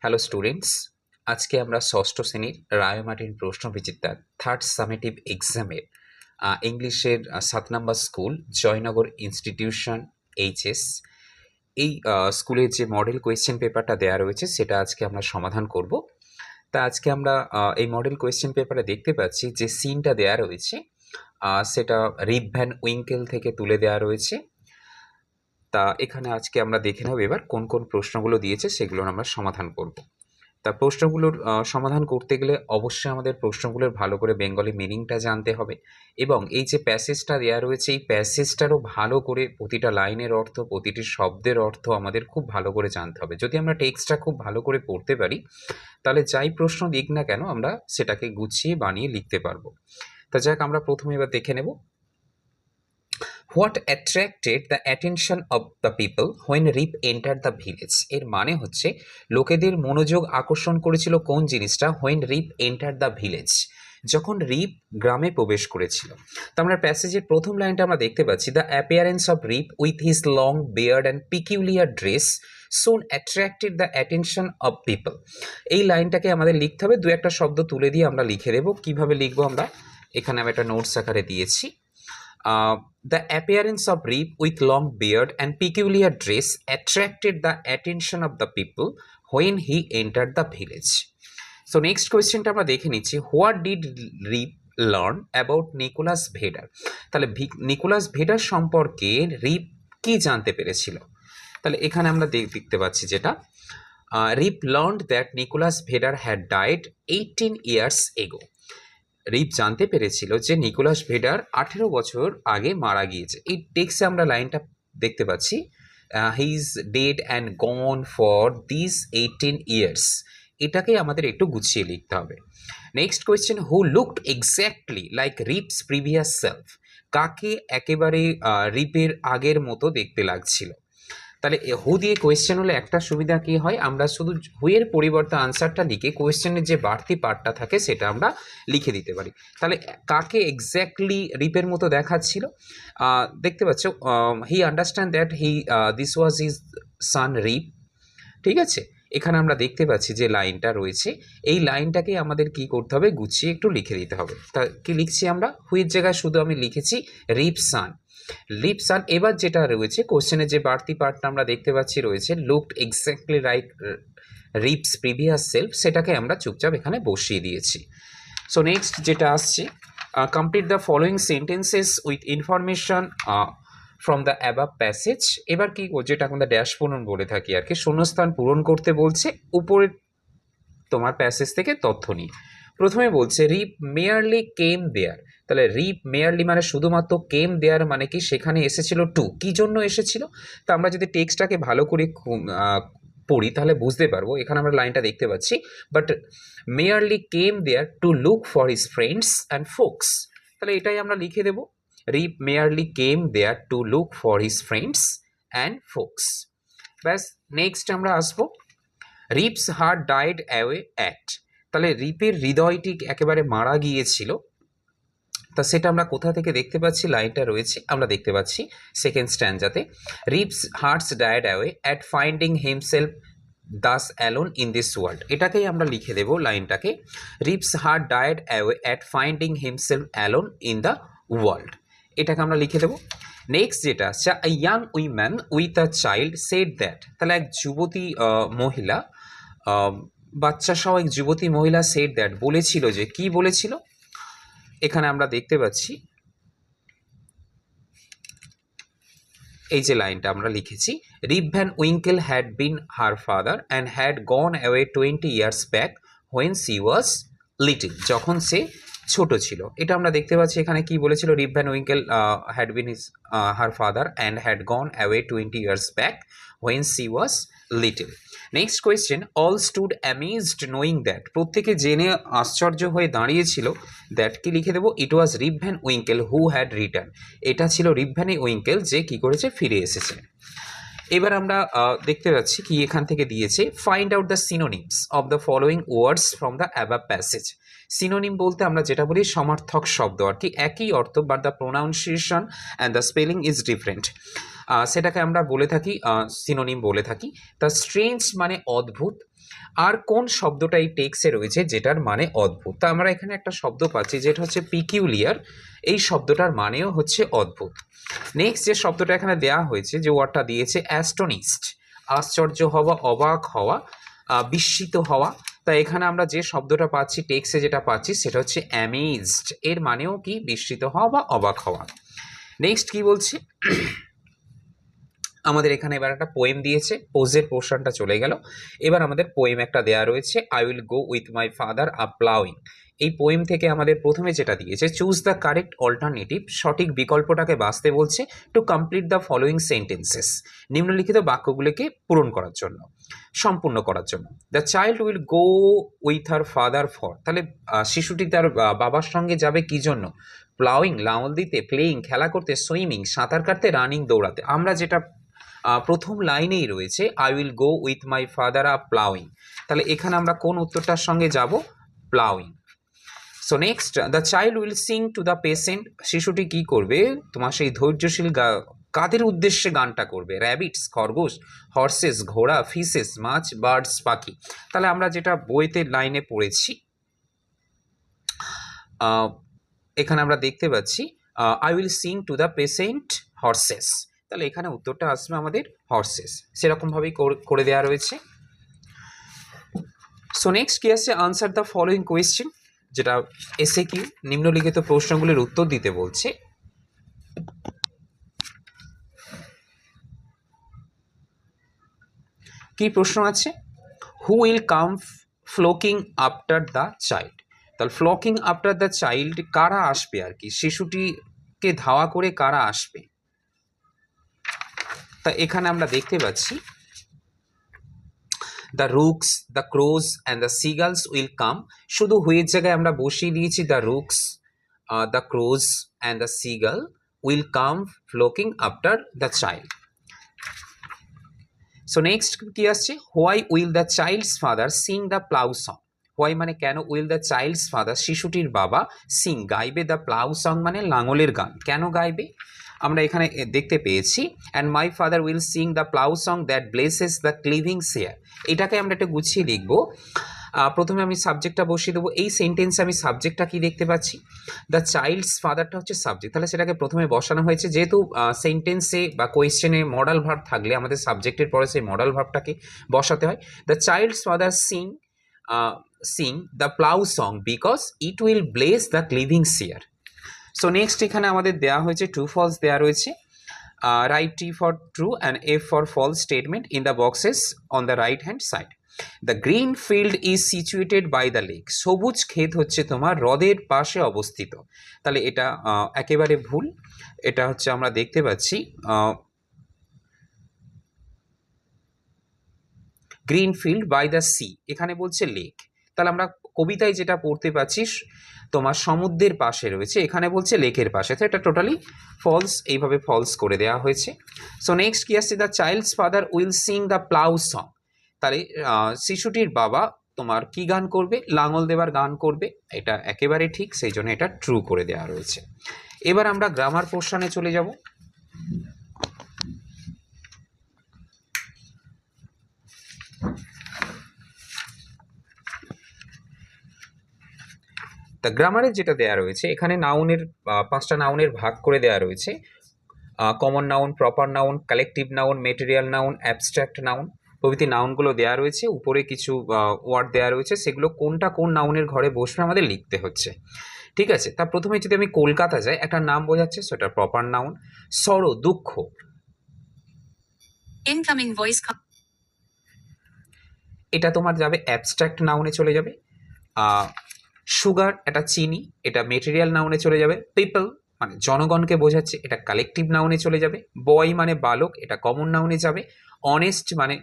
Hello students, আজকে আমরা ষষ্ঠ শ্রেণীর রায় মার্টিন প্রশ্নবিচিত্রার থার্ড সামেটিভ এক্সামের ইংলিশের 7 নম্বর স্কুল জয়নগর ইনস্টিটিউশন এইচএস এই স্কুলের যে মডেল কোয়েশ্চেন পেপারটা দেওয়া রয়েছে সেটা আজকে আমরা সমাধান করব। তা আজকে আমরা এই মডেল কোয়েশ্চেন পেপারে দেখতে পাচ্ছি যে সিনটা দেওয়া রয়েছে সেটা রিপ ভ্যান উইঙ্কেল থেকে তুলে দেওয়া রয়েছে। তা এখানে আজকে আমরা দেখে নেব এবার কোন কোন প্রশ্নগুলো দিয়েছে সেগুলোর আমরা সমাধান করব। তা প্রশ্নগুলোর সমাধান করতে গেলে অবশ্যই আমাদের প্রশ্নগুলোর ভালো করে বেঙ্গলি মিনিংটা জানতে হবে এবং এই যে প্যাসেজটা দেওয়া রয়েছে এই প্যাসেজটারও ভালো করে প্রতিটা লাইনের অর্থ প্রতিটি শব্দের অর্থ আমাদের খুব ভালো করে জানতে হবে। যদি আমরা টেক্সটটা খুব ভালো করে পড়তে পারি তাহলে যাই প্রশ্ন দিক না কেন আমরা সেটাকে গুছিয়ে বানিয়ে লিখতে পারবো। তা যাক, আমরা প্রথমে এবার দেখে নেব what attracted the attention of the people when Rip enter the village. এর মানে হচ্ছে লোকেদের মনোযোগ আকর্ষণ করেছিল কোন জিনিসটা when Rip enter the village, যখন রিপ গ্রামে প্রবেশ করেছিল। তো আমরা প্যাসেজের প্রথম লাইনটা আমরা দেখতে পাচ্ছি the appearance of Rip with his long beard and peculiar dress soon attracted the attention of people. এই লাইনটাকে আমাদের লিখতে হবে, দু একটা শব্দ তুলে দিয়ে আমরা লিখে দেবো। কিভাবে লিখবো আমরা এখানে আমি একটা নোটস আকারে দিয়েছি। The appearance of Rip with long beard and peculiar dress attracted the attention of the people when he entered the village. So next question টা আমরা দেখে নিচ্ছি, what did Rip learn about Nicholas Vedder? তাহলে Nicolas Vedder সম্পর্কে রিপ কি জানতে পেরেছিল? তাহলে এখানে আমরা দেখতে পাচ্ছি যেটা Rip learned that Nicholas Vedder had died 18 years ago. Rip জানতে পেরেছিল যে নিকোলাস ভেডার 18 বছর আগে মারা গিয়েছে। এই টেক্সটে আমরা লাইনটা দেখতে পাচ্ছি he is dead and gone for this 18 years। এটাকে আমাদের একটু গুছিয়ে লিখতে হবে। Next question, who looked exactly like Rip's previous self. কাকে একেবারে রিপের আগের মতো দেখতে লাগছিল? তাহলে হু দিয়ে কোয়েশ্চেন হলে একটা সুবিধা কী হয়, আমরা শুধু হুয়ের পরিবর্তে আনসারটা লিখে কোয়েশ্চেনের যে বাড়তি পার্টটা থাকে সেটা আমরা লিখে দিতে পারি। তাহলে কাকে এক্স্যাক্টলি রিপের মতো দেখাচ্ছিল? দেখতে পাচ্ছ he understand that this was his son Rip. ঠিক আছে, এখানে আমরা দেখতে পাচ্ছি যে লাইনটা রয়েছে এই লাইনটাকে আমাদের কি করতে হবে, গুছিয়ে একটু লিখে দিতে হবে। তা কি লিখছি আমরা, হুইয়ের জায়গায় শুধু আমি লিখেছি রিপ সান। লিপ সান। এবার যেটা রয়েছে কোশ্চেনের যে বাড়তি পার্টটা আমরা দেখতে পাচ্ছি রয়েছে looked exactly like Rip's previous self, সেটাকে আমরা চুপচাপ এখানে বসিয়ে দিয়েছি। সো নেক্সট যেটা আসছে, complete the following sentences with information from the above passage. এবার কি যেটা আমরা ড্যাশ পূরণ বলে থাকি আর কি, শূন্যস্থান পূরণ করতে বলছে উপরে তোমার প্যাসেজ থেকে তথ্য নিয়ে। প্রথমে বলছে রিপ মেয়ারলি কেম দেয়ার। তাহলে রিপ মেয়ারলি মানে শুধুমাত্র, কেম দেয়ার মানে কি সেখানে এসেছিল টু, কি জন্য এসেছিল? তা আমরা যদি টেক্সটটাকে ভালো করে পড়ি তাহলে বুঝতে পারবো। এখানে আমরা লাইনটা দেখতে পাচ্ছি, but merely came there to look for his friends and folks. তাহলে এটাই আমরা লিখে দেবো, Rip merely came there to look for his friends and folks. ব্যাস, নেক্সট আমরা আসবো Rip's heart died away at. তাহলে রিপের হৃদয়টি একেবারে মারা গিয়েছিল। তা সেটা আমরা কোথা থেকে দেখতে পাচ্ছি, লাইনটা রয়েছে আমরা দেখতে পাচ্ছি সেকেন্ড স্ট্যান্ডাতে, Rip's hearts died away at finding himself thus alone in this world. এটাকেই আমরা লিখে দেবো লাইনটাকে, Rip's heart died away at finding himself alone in the world. এটাকে আমরা লিখে দেবো। নেক্সট যেটা আছে, a young woman with a child said that. তাহলে এক যুবতী মহিলা, বাচ্চা সহ এক যুবতী মহিলা সেড দ্যাট বলেছিল, যে কি বলেছিল এখানে আমরা দেখতে পাচ্ছি এই যে লাইনটা আমরা লিখেছি, রিপ Van Winkle had bin her father and had gone away 20 years back when she was little. যখন সে ছোট ছিল। এটা আমরা দেখতে পাচ্ছি এখানে কি বলেছিল, Rip Van Winkle had been his her father and had gone away 20 years back when she was little. Next question, all stood amazed knowing that. প্রত্যেকে জেনে আশ্চর্য হয়ে দাঁড়িয়েছিল, দ্যাট কি লিখে দেবো, it was Rip Van Winkle who had return. এটা ছিল রিপ ভ্যান উইঙ্কেল যে কি করেছে, ফিরে এসেছে। এবার আমরা দেখতে পাচ্ছি কি এখান থেকে দিয়েছে, find out the synonyms of the following words from the above passage. Synonym বলতে আমরা যেটা বলি সমার্থক শব্দ আর কি, একই অর্থ but the pronunciation and the spelling is different. সেটাকে আমরা বলে থাকি সিনোনিম বলে থাকি। তা স্ট্রেঞ্জ মানে অদ্ভুত। আর কোন শব্দটা এই টেক্সে রয়েছে যেটার মানে অদ্ভুত? তা আমরা এখানে একটা শব্দ পাচ্ছি যেটা হচ্ছে পিকিউলিয়ার। এই শব্দটার মানেও হচ্ছে অদ্ভুত। নেক্সট যে শব্দটা এখানে দেওয়া হয়েছে, যে ওয়ার্ডটা দিয়েছে অ্যাস্টনিস্ট, আশ্চর্য হওয়া, অবাক হওয়া, বিস্মিত হওয়া। তা এখানে আমরা যে শব্দটা পাচ্ছি টেক্সে, যেটা পাচ্ছি সেটা হচ্ছে অ্যামেজড। এর মানেও কি? বিস্মিত হওয়া বা অবাক হওয়া। নেক্সট কি বলছে, আমাদের এখানে এবার একটা পোয়েম দিয়েছে, পোজের পোর্শনটা চলে গেল। এবার আমাদের পোয়েম একটা দেয়া রয়েছে, I will go with my father a ploughing. এই পোয়েম থেকে আমাদের প্রথমে যেটা দিয়েছে, চুজ দ্য কারেক্ট অল্টারনেটিভ, সঠিক বিকল্পটাকে বাছতে বলছে, to complete the following sentences, নিম্নলিখিত বাক্যগুলিকে পূরণ করার জন্য, সম্পূর্ণ করার জন্য। The child will go with her father for, তাহলে শিশুটি তার বাবার সঙ্গে যাবে কি জন্য? প্লাউইং, লাঙল দিতে, প্লেয়িং, খেলা করতে, সুইমিং, সাঁতার কাটতে, রানিং, দৌড়াতে। আমরা যেটা প্রথম লাইনেই রয়েছে, I will go with my father a ploughing, তাহলে এখানে আমরা কোন উত্তরটার সঙ্গে যাব? Ploughing. So next, the child will sing to the patient, শিশুটি কি করবে? তোমার সেই ধৈর্যশীল কাদের উদ্দেশ্যে গানটা করবে? র্যাবিটস, খরগোশ, হর্সেস, ঘোড়া, ফিশেস, মাছ, বার্ডস, পাখি। তাহলে আমরা যেটা বইতে লাইনে পড়েছি, এখানে আমরা দেখতে পাচ্ছি I will sing to the patient horse's, তাহলে এখানে উত্তরটা আসবে আমাদের হর্সেস। সেরকমভাবেই করে দেওয়া রয়েছে। সো নেক্সট কি আছে? আনসার দ্য ফলোয়িং কোয়েশ্চেন, যেটা এসে কি নিম্নলিখিত প্রশ্নগুলির উত্তর দিতে বলছে। কি প্রশ্ন আছে? Who will come flocking after the child, তাহলে ফ্লকিং আফটার দ্য চাইল্ড কারা আসবে আর কি, শিশুটিকে ধাওয়া করে কারা আসবে? তা এখানে আমরা দেখতে পাচ্ছি the rooks, the crows and the seagulls will come. শুধু হুইয়ের জায়গায় আমরা বসিয়ে দিয়েছি the rooks, the crows and the seagull will come flocking after the child. So next কি আসছে? Why will the child's father sing the plough song, why মানে কেন, উইল দ্য চাইল্ডস ফাদার শিশুটির বাবা, সিং গাইবে, দ্য প্লাউ সং মানে লাঙলের গান, কেন গাইবে? আমরা এখানে দেখতে পেয়েছি and my father will sing the plough song that blesses the cleaving share. এটাকে আমরা একটু গুছিয়ে লিখবো। প্রথমে আমি সাবজেক্টটা বসিয়ে দেবো। এই সেন্টেন্সে আমি সাবজেক্টটা কি দেখতে পাচ্ছি? দ্য চাইল্ডস ফাদারটা হচ্ছে সাবজেক্ট, তাহলে সেটাকে প্রথমে বসানো হয়েছে। যেহেতু সেন্টেন্সে বা কোয়েশ্চেনে মডাল ভার্ব থাকলে আমাদের সাবজেক্টের পরে সেই মডাল ভার্বটাকে বসাতে হয়। The child's father sing the plough song because it will bless the cleaving share. So next এখানে আমাদের দেওয়া হয়েছে ট্রু ফলস দেওয়া রয়েছে। Right T for true and F for false statement in the boxes on the right hand side. The green field is situated by the lake. সবুজ ক্ষেত হচ্ছে তোমার হ্রদের পাশে অবস্থিত, তাহলে এটা একেবারে ভুল। এটা হচ্ছে আমরা দেখতে পাচ্ছি green field by the sea, এখানে বলছে লেক, তাহলে আমরা কবিতায় যেটা পড়তে পাচ্ছি তোমার সমুদ্রের পাশে রয়েছে, এখানে বলছে লেকের পাশে, তো এটা টোটালি ফলস, এইভাবে ফলস করে দেওয়া হয়েছে। সো নেক্সট কি আসছে? The child's father will sing the plough song, তাহলে শিশুটির বাবা তোমার কি গান করবে? লাঙল দেবার গান করবে, এটা একেবারে ঠিক, সেই জন্য এটা ট্রু করে দেওয়া রয়েছে। এবার আমরা গ্রামার পোর্শনে চলে যাব। তা গ্রামারের যেটা দেয়া রয়েছে এখানে নাউনের 5টা নাউনের ভাগ করে দেয়া রয়েছে, common noun, proper noun, collective noun, material noun, abstract noun প্রভৃতি নাউনগুলো দেয়া রয়েছে। উপরে কিছু ওয়ার্ড দেয়া রয়েছে, সেগুলো কোনটা কোন নাউনের ঘরে বসবে আমাদের লিখতে হচ্ছে। ঠিক আছে, তা প্রথমে যদি আমি কলকাতা যাই, একটা নাম বোঝাচ্ছে, সেটা প্রপার নাউন। সরো, দুঃখ, ইনকামিং ভয়েস, এটা তোমার যাবে অ্যাবস্ট্রাক্ট নাউনে চলে যাবে। সুগার, এটা চিনি, এটা মেটেরিয়াল নাউনে চলে যাবে। পিপল মানে জনগণকে বোঝাচ্ছে, এটা কালেকটিভ নাউনে চলে যাবে। বয় মানে বালক, এটা কমন নাউনে যাবে। অনেস্ট মানে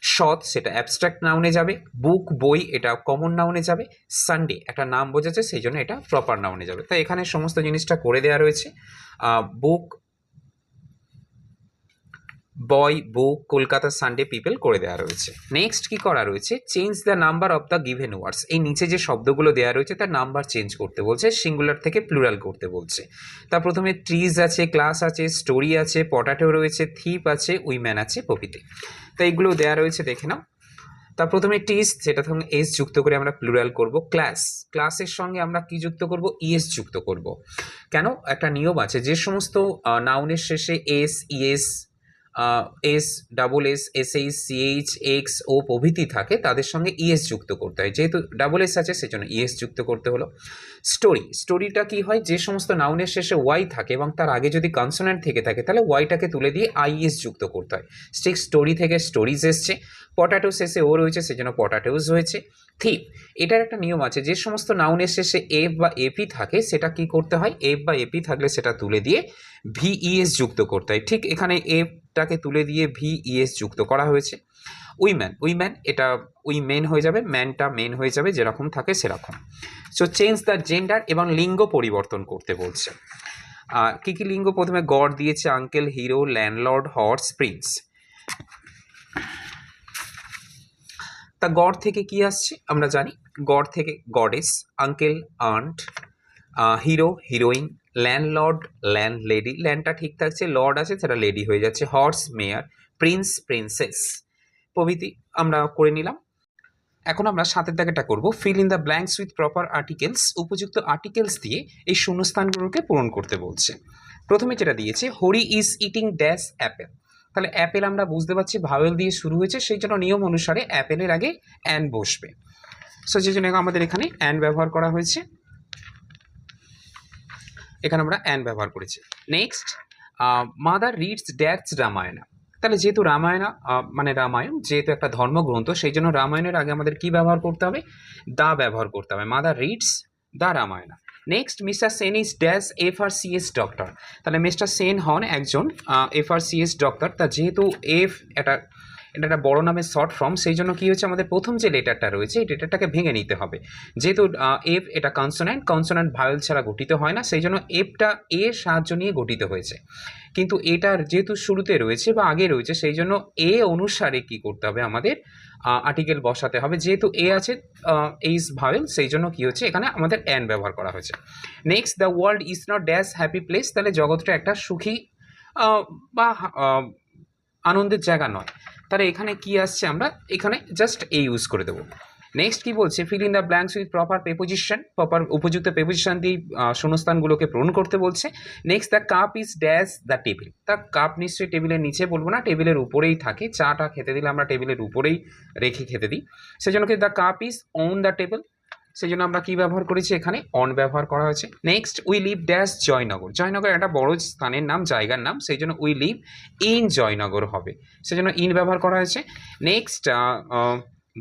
সৎ, সেটা অ্যাবস্ট্রাক্ট নাউনে যাবে। বুক বই, এটা কমন নাউনে যাবে। সানডে একটা নাম বোঝাচ্ছে, সেই জন্য এটা প্রপার নাউনে যাবে। তাই এখানে সমস্ত জিনিসটা করে দেওয়া রয়েছে। বুক, বয়, বুক, কলকাতা সানডে, পিপল করে দেওয়া রয়েছে। নেক্সট কি করা রয়েছে, change the number of the given words. এই নিচে যে শব্দগুলো দেওয়া রয়েছে তার নাম্বার চেঞ্জ করতে বলছে, সিঙ্গুলার থেকে প্লুরাল করতে বলছে। তার প্রথমে ট্রিজ আছে, ক্লাস আছে, স্টোরি আছে, পটাটো রয়েছে, থিপ আছে, উইম্যান আছে, প্রভৃতি। তো এইগুলো দেওয়া রয়েছে, দেখে নাও। তার প্রথমে টিস, সেটা সঙ্গে এস যুক্ত করে আমরা প্লুরাল করব। ক্লাস, ক্লাসের সঙ্গে আমরা কি যুক্ত করব, ইএস যুক্ত করব। কেন, একটা নিয়ম আছে, যে সমস্ত নাউনের শেষে S, ES, S, double S, SH, CH, X, O প্রভৃতি থাকে, তাদের সঙ্গে ইএস যুক্ত করতে হয়। যেহেতু ডাবল এস আছে সেজন্য ইএস যুক্ত করতে হলো। স্টোরি, স্টোরিটা কি হয়, যে সমস্ত নাউনের শেষে ওয়াই থাকে এবং তার আগে যদি কনসোনেন্ট থেকে থাকে তাহলে ওয়াইটাকে তুলে দিয়ে আইএস যুক্ত করতে হয়। ঠিক স্টোরি থেকে স্টোরিজ এসছে। পটাটো শেষে ও রয়েছে সেজন্য পটাটোস হয়েছে। থিপ, এটার একটা নিয়ম আছে, যে সমস্ত নাউনের শেষে এফ বা এপি থাকে সেটা কি করতে হয়, এফ বা এপি থাকলে সেটা তুলে দিয়ে ভিইএস যুক্ত করতে হয়। ঠিক এখানে এফটাকে তুলে দিয়ে ভিইএস যুক্ত করা হয়েছে। উইম্যান, উইম্যান এটা উইমেন হয়ে যাবে, ম্যানটা মেন হয়ে যাবে, যেরকম থাকে সেরকম। সো চেঞ্জ দ্য জেন্ডার, এবং লিঙ্গ পরিবর্তন করতে বলছে। কী কী লিঙ্গ, প্রথমে গড দিয়েছে, uncle, hero, landlord, horse, prince. তা গড থেকে কি আসছে আমরা জানি, গড থেকে goddess, uncle, aunt, hero, heroine, landlord, landlady, ল্যান্ডটা ঠিক থাকছে, লর্ড আছে সেটা লেডি হয়ে যাচ্ছে, হর্স, মেয়ার, প্রিন্স, প্রিন্সেস, প্রভৃতি আমরা করে নিলাম। এখন আমরা সাতের দাগেটা করব, fill in the blanks with proper articles. উপযুক্ত আর্টিকেলস দিয়ে এই শূন্যস্থানগুলোকে পূরণ করতে বলছে। প্রথমে যেটা দিয়েছে, Hari is eating dash Apple. তাহলে অ্যাপেল আমরা বুঝতে পারছি ভাওয়েল দিয়ে শুরু হয়েছে, সেই জন্য নিয়ম অনুসারে অ্যাপেলের আগে অ্যান বসবে। সো সেই জন্য আমাদের এখানে অ্যান ব্যবহার করা হয়েছে, এখানে আমরা অ্যান ব্যবহার করেছি। Next, mother reads that's Ramayana. তাহলে যেহেতু রামায়ণা মানে রামায়ণ যেহেতু একটা ধর্মগ্রন্থ, সেই জন্য রামায়ণের আগে আমাদের কি ব্যবহার করতে হবে, দা ব্যবহার করতে হবে। Mother reads the Ramayana. Next, mister Sen is dash FRCS doctor. তাহলে মিস্টার সেন হন একজন এফআরসিএস ডক্টর। তা যেহেতু এফ এটা একটা বড় নামের শর্ট ফর্ম, সেই জন্য কী হচ্ছে, আমাদের প্রথম যে লেটারটা রয়েছে এই লেটারটাকে ভেঙে নিতে হবে। যেহেতু এফ এটা কনসোন্যান্ট, কনসোন্যান্ট ভাওয়েল ছাড়া গঠিত হয় না, সেই জন্য এফটা এর সাহায্য নিয়ে গঠিত হয়েছে। কিন্তু এটার যেহেতু শুরুতে রয়েছে বা আগে রয়েছে, সেই জন্য এ অনুসারে কি করতে হবে, আমাদের আর্টিকেল বসাতে হবে। যেহেতু এ আছে এইস ভাওয়েল, সেই জন্য কী হচ্ছে, এখানে আমাদের অ্যান ব্যবহার করা হয়েছে। Next, the world is not dash happy place. তাহলে জগৎটা একটা সুখী বা আনন্দের জায়গা নয়। তাহলে এখানে কি আসছে, আমরা এখানে জাস্ট এই ইউজ করে দেবো। নেক্সট কি বলছে, fill in the blanks with proper preposition. Proper উপযুক্ত প্রেপোজিশন দিয়ে শূন্যস্থানগুলোকে পূরণ করতে বলছে। Next, the cup is dash the table. তা কাপ নিশ্চয়ই টেবিলের নিচে বলবো না, টেবিলের উপরেই থাকে। চাটা খেতে দিলে আমরা টেবিলের উপরেই রেখে খেতে দিই, সেজন্য কি the cup is on the table, সেই জন্য আমরা কি ব্যবহার করেছি, এখানে অন ব্যবহার করা হয়েছে। Next, we live dash Jaynagar. Jaynagar একটা বড় স্থানের নাম, জায়গার নাম, সেই জন্য উই লিভ ইন জয়নগর হবে, সেই জন্য ইন ব্যবহার করা হয়েছে। Next,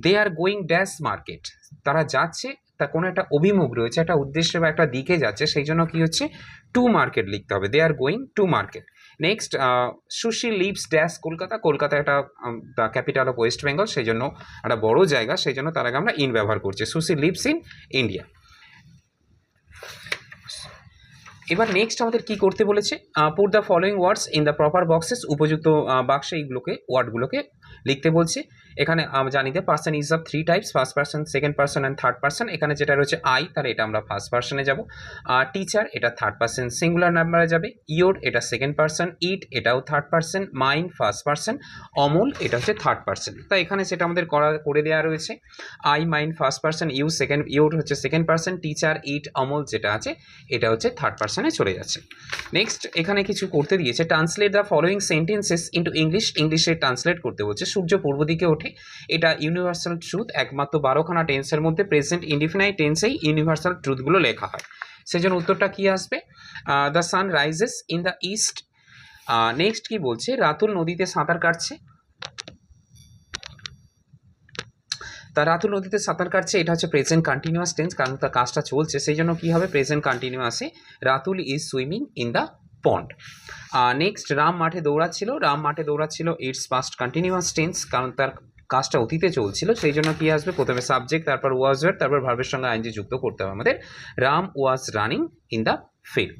they are going dash market. তারা যাচ্ছে, তা কোনো একটা অভিমুখ রয়েছে, একটা উদ্দেশ্যে বা একটা দিকে যাচ্ছে, সেই জন্য কি হচ্ছে, টু মার্কেট লিখতে হবে, they are going to market. Next, Sushi lives dash Kolkata. Kolkata একটা the capital of West Bengal, সেই জন্য একটা বড় জায়গা, সেই জন্য তার আগে আমরা ইন ব্যবহার করছি। Sushi lives in India. এবার নেক্সট আমাদের কি করতে বলেছে, put the following words in the proper boxes. উপযুক্ত বাক্সে এইগুলোকে ওয়ার্ডগুলোকে লিখতে বলছে। এখানে আমরা জানি যে person is of three types, first person, second person and third person. এখানে যেটা রয়েছে আই, তাহলে এটা আমরা ফার্স্ট পার্সনে যাব। টিচার এটা থার্ড পার্সন সিঙ্গুলার নাম্বারে যাবে। ইয়োর এটা সেকেন্ড পার্সন, ইট এটাও third person, mine first person, Amal এটা হচ্ছে থার্ড পার্সন। তাই এখানে সেটা আমাদের করে দেওয়া রয়েছে। I, mine first person, your হচ্ছে সেকেন্ড পার্সন, টিচার, ইট, অমল যেটা আছে এটা হচ্ছে থার্ড পার্সনে চলে যাচ্ছে। নেক্সট, এখানে কিছু করতে দিয়েছে, translate the following sentences into English. ইংলিশে ট্রান্সলেট করতে বলছে। সূর্য পূর্ব দিকে ওঠে, এটা ইউনিভার্সাল ট্রুথ। একমাত্র 12খানা টেন্সের মধ্যে প্রেজেন্ট ইনডিফিনাইট টেন্সেই ইউনিভার্সাল ট্রুথগুলো লেখা হয়, সেজন্য উত্তরটা কি আসবে, the sun rises in the east. Next কি বলছে, রাতুল নদীতে সাঁতার কাটছে। তা রাতুল নদীতে সাঁতার কাটছে, এটা হচ্ছে প্রেজেন্ট কন্টিনিউয়াস টেন্স, কারণ তার কাজটা চলছে, সেই জন্য কী হবে, প্রেজেন্ট কন্টিনিউয়াসে Ratul is swimming in the pond. Next, Ram মাঠে দৌড়াচ্ছিল। রাম মাঠে দৌড়াচ্ছিল, ইটস পাস্ট কন্টিনিউয়াস টেন্স, কারণ তার কাজটা অতীতে চলছিল, সেই জন্য কী আসবে, প্রথমে সাবজেক্ট, তারপর ওয়াজ ওয়ার, তারপর ভার্বের সঙ্গে আইএনজি যুক্ত করতে হবে আমাদের। Ram was running in the field.